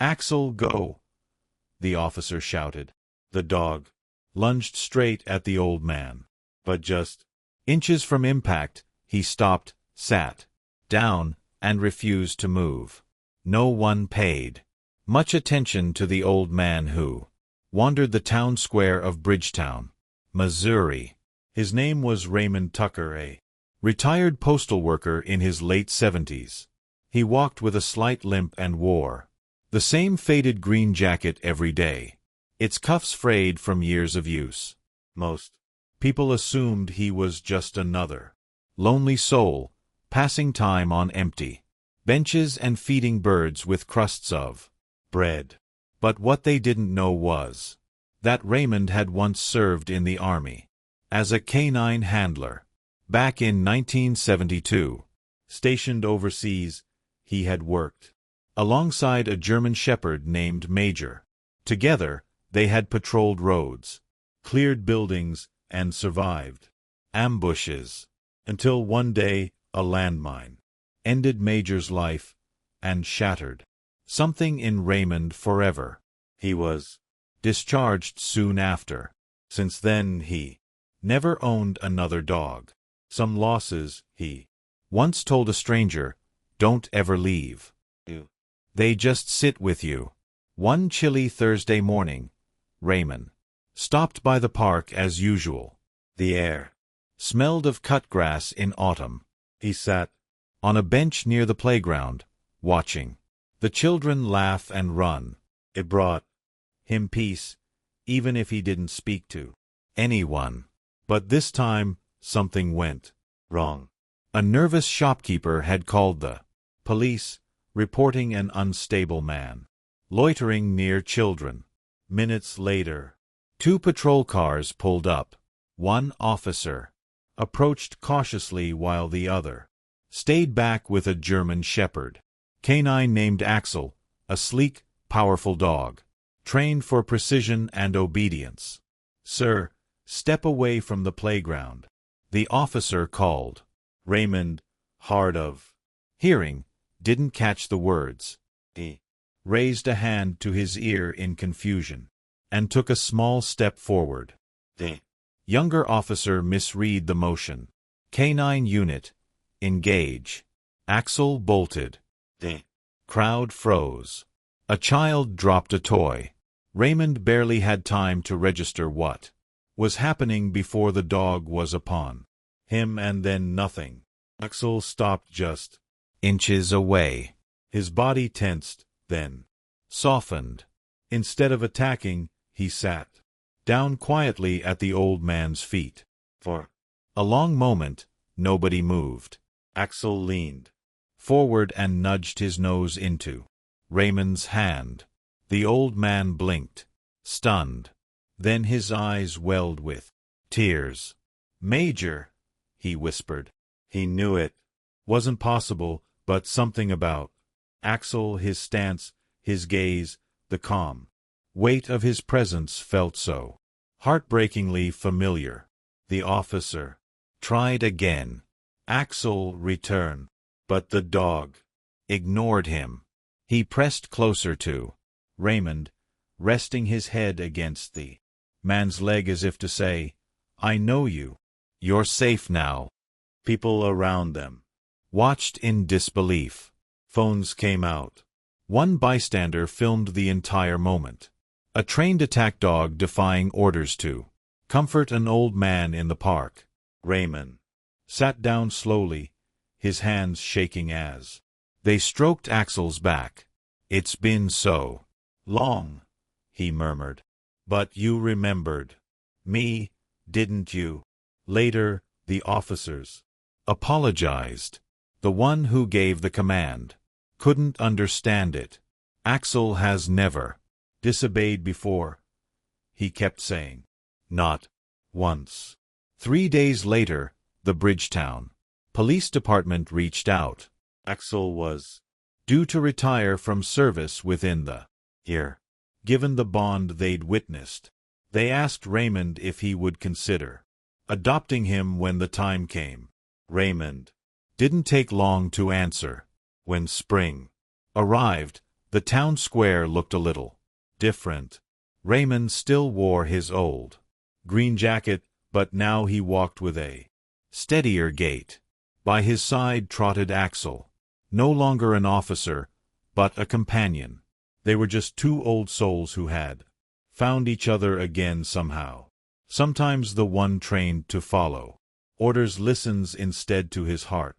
"Axel, go!" the officer shouted. The dog lunged straight at the old man. But just inches from impact, he stopped, sat down, and refused to move. No one paid much attention to the old man who wandered the town square of Bridgetown, Missouri. His name was Raymond Tucker, a retired postal worker in his late 70s. He walked with a slight limp and wore the same faded green jacket every day, its cuffs frayed from years of use. Most people assumed he was just another lonely soul, passing time on empty benches and feeding birds with crusts of bread. But what they didn't know was that Raymond had once served in the army as a canine handler. Back in 1972, stationed overseas, he had worked alongside a German shepherd named Major. Together, they had patrolled roads, cleared buildings, and survived ambushes, until one day a landmine ended Major's life and shattered something in Raymond forever. He was discharged soon after. Since then he never owned another dog. Some losses, he once told a stranger, don't ever leave. They just sit with you. One chilly Thursday morning, Raymond stopped by the park as usual. The air smelled of cut grass in autumn. He sat on a bench near the playground, watching the children laugh and run. It brought him peace, even if he didn't speak to anyone. But this time, something went wrong. A nervous shopkeeper had called the police, reporting an unstable man loitering near children. Minutes later, 2 patrol cars pulled up. One officer approached cautiously while the other stayed back with a German shepherd canine named Axel, a sleek, powerful dog, trained for precision and obedience. "Sir, step away from the playground," the officer called. Raymond, hard of hearing, didn't catch the words. He raised a hand to his ear in confusion and took a small step forward. The younger officer misread the motion. "Canine unit, engage." Axel bolted. The crowd froze. A child dropped a toy. Raymond barely had time to register what was happening before the dog was upon him, and then nothing. Axel stopped just inches away. His body tensed, then softened. Instead of attacking, he sat down quietly at the old man's feet. For a long moment, nobody moved. Axel leaned forward and nudged his nose into Raymond's hand. The old man blinked, stunned. Then his eyes welled with tears. "Major," he whispered. He knew it wasn't possible, but something about Axel, his stance, his gaze, the calm weight of his presence felt so heartbreakingly familiar. The officer tried again. Axel returned, but the dog ignored him. He pressed closer to Raymond, resting his head against the man's leg as if to say, "I know you. You're safe now." People around them watched in disbelief. Phones came out. One bystander filmed the entire moment. A trained attack dog defying orders to comfort an old man in the park. Raymond sat down slowly, his hands shaking as they stroked Axel's back. "It's been so long," he murmured. "But you remembered me, didn't you?" Later, the officers apologized. The one who gave the command couldn't understand it. "Axel has never disobeyed before," he kept saying. "Not once." 3 days later, the Bridgetown Police Department reached out. Axel was due to retire from service within the year. Given the bond they'd witnessed, they asked Raymond if he would consider adopting him when the time came. Raymond didn't take long to answer. When spring arrived, The town square looked a little different. Raymond still wore his old green jacket, but now he walked with a steadier gait. By his side trotted Axel, no longer an officer, but a companion. They were just two old souls who had found each other again somehow. Sometimes the one trained to follow orders listens instead to his heart.